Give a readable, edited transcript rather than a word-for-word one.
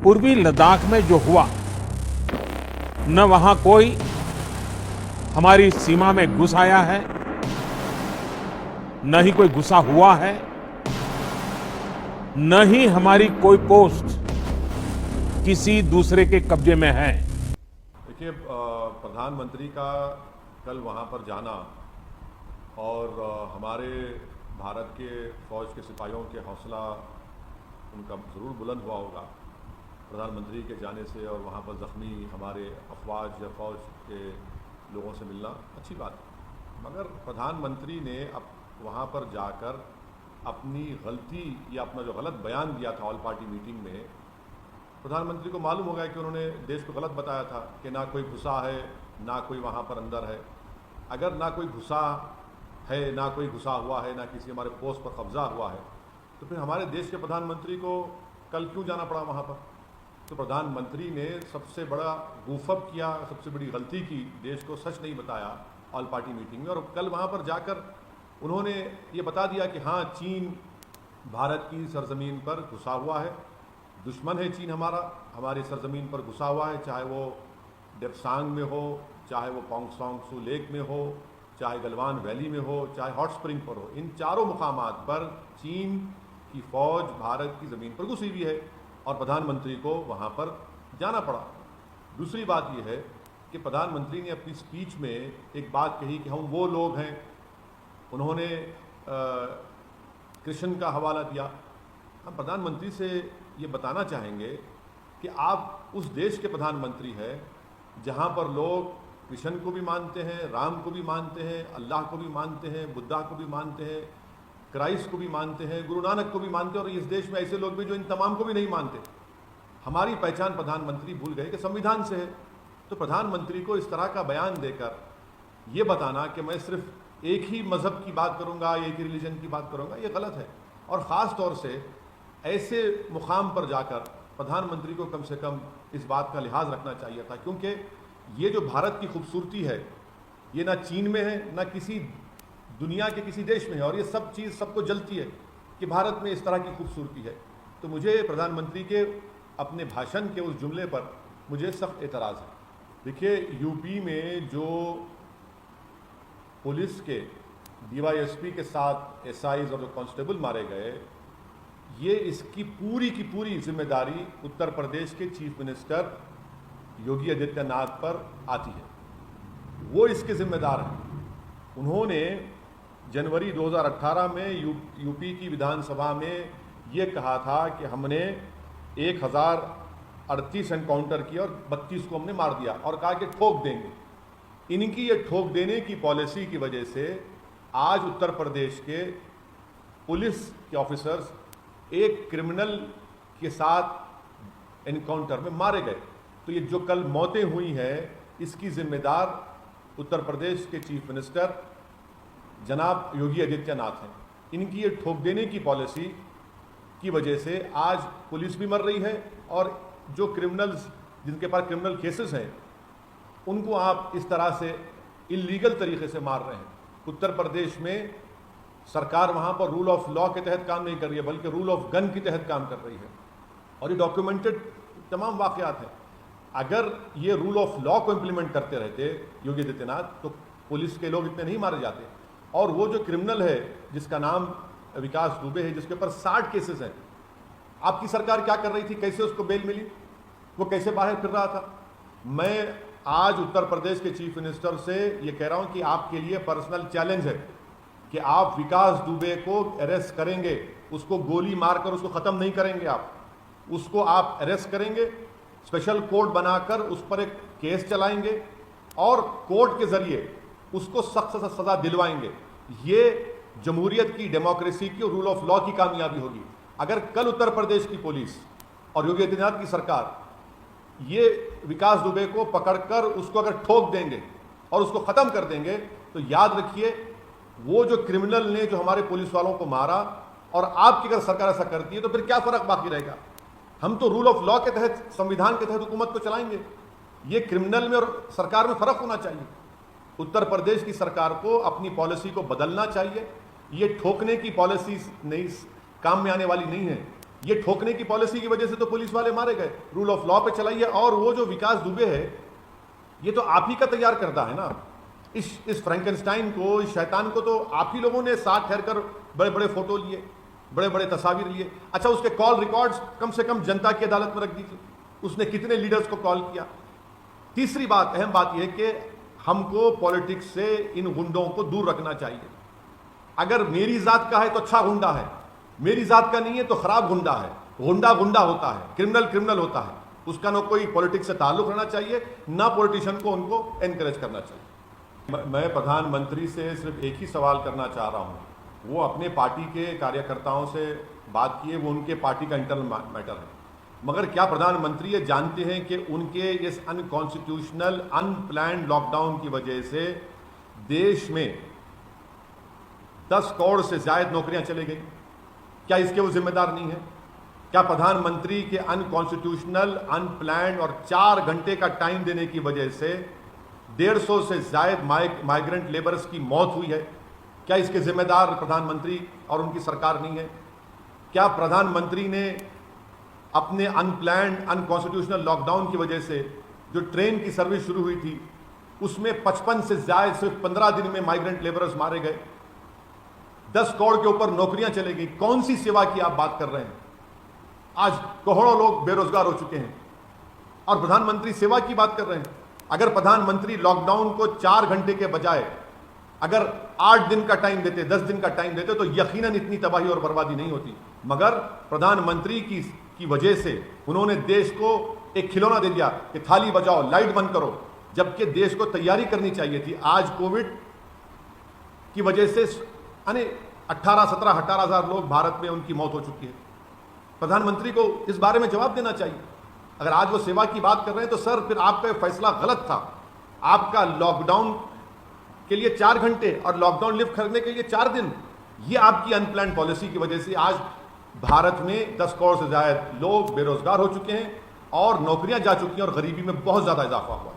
पूर्वी लद्दाख में जो हुआ, न वहां कोई हमारी सीमा में घुस आया है, न ही कोई घुसा हुआ है, न ही हमारी कोई पोस्ट किसी दूसरे के कब्जे में है। देखिए, प्रधानमंत्री का कल वहाँ पर जाना और हमारे भारत के फौज के सिपाहियों के हौसला उनका ज़रूर बुलंद हुआ होगा प्रधानमंत्री के जाने से, और वहाँ पर ज़ख्मी हमारे अफवाज या फौज के लोगों से मिलना अच्छी बात है। मगर प्रधानमंत्री ने अब वहाँ पर जाकर अपनी गलती या अपना जो गलत बयान दिया था ऑल पार्टी मीटिंग में, प्रधानमंत्री को मालूम हो गया कि उन्होंने देश को गलत बताया था कि ना कोई घुसा है, ना कोई वहाँ पर अंदर है। अगर ना कोई घुसा है, ना कोई घुसा हुआ है, ना किसी हमारे पोस्ट पर कब्जा हुआ है, तो फिर हमारे देश के प्रधानमंत्री को कल क्यों जाना पड़ा वहाँ पर? तो प्रधानमंत्री ने सबसे बड़ा गूफअप किया, सबसे बड़ी गलती की, देश को सच नहीं बताया ऑल पार्टी मीटिंग में। और कल वहाँ पर जाकर उन्होंने ये बता दिया कि हाँ, चीन भारत की सरजमीन पर घुसा हुआ है, दुश्मन है चीन हमारा, हमारी सरजमीन पर घुसा हुआ है, चाहे वो डेप्सांग में हो, चाहे वो पोंगसोंग सू लेक में हो, चाहे गलवान वैली में हो, चाहे हॉट स्प्रिंग पर हो। इन चारों मुकामात पर चीन की फौज भारत की ज़मीन पर घुसी हुई है और प्रधानमंत्री को वहाँ पर जाना पड़ा। दूसरी बात यह है कि प्रधानमंत्री ने अपनी स्पीच में एक बात कही कि हम वो लोग हैं, उन्होंने कृष्ण का हवाला दिया। हम प्रधानमंत्री से ये बताना चाहेंगे कि आप उस देश के प्रधानमंत्री हैं जहाँ पर लोग कृष्ण को भी मानते हैं, राम को भी मानते हैं, अल्लाह को भी मानते हैं, बुद्धा को भी मानते हैं, क्राइस्ट को भी मानते हैं, गुरु नानक को भी मानते हैं, और इस देश में ऐसे लोग भी जो इन तमाम को भी नहीं मानते। हमारी पहचान प्रधानमंत्री भूल गए कि संविधान से है। तो प्रधानमंत्री को इस तरह का बयान देकर ये बताना कि मैं सिर्फ एक ही मज़हब की बात करूँगा, एक ही रिलीजन की बात करूँगा, ये गलत है। और ख़ास तौर से ऐसे मुकाम पर जाकर प्रधानमंत्री को कम से कम इस बात का लिहाज रखना चाहिए था, क्योंकि ये जो भारत की खूबसूरती है ये ना चीन में है, ना किसी दुनिया के किसी देश में है, और ये सब चीज़ सबको जलती है कि भारत में इस तरह की खूबसूरती है। तो मुझे प्रधानमंत्री के अपने भाषण के उस जुमले पर मुझे सख्त एतराज़ है। देखिए, यूपी में जो पुलिस के DYSP के साथ SIs और जो कांस्टेबल मारे गए, ये इसकी की पूरी जिम्मेदारी उत्तर प्रदेश के चीफ मिनिस्टर योगी आदित्यनाथ पर आती है। वो इसके जिम्मेदार हैं। उन्होंने जनवरी 2018 में यूपी की विधानसभा में ये कहा था कि हमने 1038 एनकाउंटर किया और 32 को हमने मार दिया, और कहा कि ठोक देंगे। इनकी ये ठोक देने की पॉलिसी की वजह से आज उत्तर प्रदेश के पुलिस के ऑफिसर्स एक क्रिमिनल के साथ एनकाउंटर में मारे गए। तो ये जो कल मौतें हुई हैं, इसकी जिम्मेदार उत्तर प्रदेश के चीफ मिनिस्टर जनाब योगी आदित्यनाथ हैं। इनकी ये ठोक देने की पॉलिसी की वजह से आज पुलिस भी मर रही है, और जो क्रिमिनल्स जिनके पास क्रिमिनल केसेस हैं उनको आप इस तरह से इलीगल तरीके से मार रहे हैं। उत्तर प्रदेश में सरकार वहाँ पर रूल ऑफ लॉ के तहत काम नहीं कर रही है, बल्कि रूल ऑफ गन के तहत काम कर रही है, और ये डॉक्यूमेंटेड तमाम वाक़यात हैं। अगर ये रूल ऑफ लॉ को इम्प्लीमेंट करते रहते योगी आदित्यनाथ, तो पुलिस के लोग इतने नहीं मारे जाते। और वो जो क्रिमिनल है जिसका नाम विकास दुबे है, जिसके ऊपर 60 केसेस हैं, आपकी सरकार क्या कर रही थी? कैसे उसको बेल मिली? वो कैसे बाहर फिर रहा था? मैं आज उत्तर प्रदेश के चीफ मिनिस्टर से ये कह रहा हूँ कि आपके लिए पर्सनल चैलेंज है कि आप विकास दुबे को अरेस्ट करेंगे, उसको गोली मारकर उसको ख़त्म नहीं करेंगे। आप उसको आप अरेस्ट करेंगे, स्पेशल कोर्ट बनाकर उस पर एक केस चलाएंगे, और कोर्ट के ज़रिए उसको सख्त से सज़ा दिलवाएंगे। ये जमहूरियत की, डेमोक्रेसी की और रूल ऑफ लॉ की कामयाबी होगी। अगर कल उत्तर प्रदेश की पुलिस और योगी आदित्यनाथ की सरकार ये विकास दुबे को पकड़कर उसको अगर ठोक देंगे और उसको ख़त्म कर देंगे, तो याद रखिए वो जो क्रिमिनल ने जो हमारे पुलिस वालों को मारा, और आपकी अगर सरकार ऐसा करती है, तो फिर क्या फ़र्क बाकी रहेगा? हम तो रूल ऑफ लॉ के तहत, संविधान के तहत हुकूमत को चलाएंगे। ये क्रिमिनल में और सरकार में फ़र्क होना चाहिए। उत्तर प्रदेश की सरकार को अपनी पॉलिसी को बदलना चाहिए। ये ठोकने की पॉलिसी नहीं, काम में आने वाली नहीं है। ये ठोकने की पॉलिसी की वजह से तो पुलिस वाले मारे गए, रूल ऑफ लॉ पे चलाई है। और वो जो विकास दुबे है, ये तो आप ही का तैयार करता है ना। इस फ्रैंकेनस्टाइन को, इस शैतान को तो आप ही लोगों ने साथ ठहर कर बड़े बड़े फोटो लिए, बड़े बड़े तस्वीर लिए। अच्छा, उसके कॉल रिकॉर्ड्स कम से कम जनता की अदालत में रख दीजिए, उसने कितने लीडर्स को कॉल किया। तीसरी बात, अहम बात यह कि हमको पॉलिटिक्स से इन गुंडों को दूर रखना चाहिए। अगर मेरी जात का है तो अच्छा गुंडा है, मेरी जात का नहीं है तो खराब गुंडा है। गुंडा गुंडा होता है, क्रिमिनल क्रिमिनल होता है, उसका ना कोई पॉलिटिक्स से ताल्लुक रहना चाहिए, ना पॉलिटिशियन को उनको एनकरेज करना चाहिए। मैं प्रधानमंत्री से सिर्फ एक ही सवाल करना चाह रहा हूँ, वो अपने पार्टी के कार्यकर्ताओं से बात किए, वो उनके पार्टी का इंटरनल मैटर है, मगर क्या प्रधानमंत्री ये जानते हैं कि उनके इस अनकॉन्स्टिट्यूशनल अनप्लान्ड लॉकडाउन की वजह से देश में 10 करोड़ से ज्यादा नौकरियां चली गई? क्या इसके वो जिम्मेदार नहीं है? क्या प्रधानमंत्री के अनकॉन्स्टिट्यूशनल अनप्लान्ड और 4 घंटे का टाइम देने की वजह से 150 से ज्यादा माइग्रेंट लेबर्स की मौत हुई है? क्या इसके जिम्मेदार प्रधानमंत्री और उनकी सरकार नहीं है? क्या प्रधानमंत्री ने अपने अनप्लान्ड अनकॉन्स्टिट्यूशनल लॉकडाउन की वजह से जो ट्रेन की सर्विस शुरू हुई थी उसमें 55 से ज्यादा सिर्फ 15 दिन में माइग्रेंट लेबरर्स मारे गए, 10 करोड़ के ऊपर नौकरियां चली गई? कौन सी सेवा की आप बात कर रहे हैं? आज करोड़ों लोग बेरोजगार हो चुके हैं और प्रधानमंत्री सेवा की बात कर रहे हैं। अगर प्रधानमंत्री लॉकडाउन को 4 घंटे के बजाय अगर 8 दिन का टाइम देते, 10 दिन का टाइम देते, तो यकीनन इतनी तबाही और बर्बादी नहीं होती। मगर प्रधानमंत्री की वजह से उन्होंने देश को एक खिलौना दे दिया कि थाली बजाओ, लाइट बंद करो, जबकि देश को तैयारी करनी चाहिए थी। आज कोविड की वजह से 18,000 लोग भारत में उनकी मौत हो चुकी है। प्रधानमंत्री को इस बारे में जवाब देना चाहिए। अगर आज वो सेवा की बात कर रहे हैं तो सर फिर आपका फैसला गलत था। आपका लॉकडाउन के लिए 4 घंटे और लॉकडाउन लिफ्ट करने के लिए 4 दिन, ये आपकी अनप्लान्ड पॉलिसी की वजह से आज भारत में 10 करोड़ से ज्यादा लोग बेरोजगार हो चुके हैं और नौकरियां जा चुकी हैं और गरीबी में बहुत ज्यादा इजाफा हुआ है।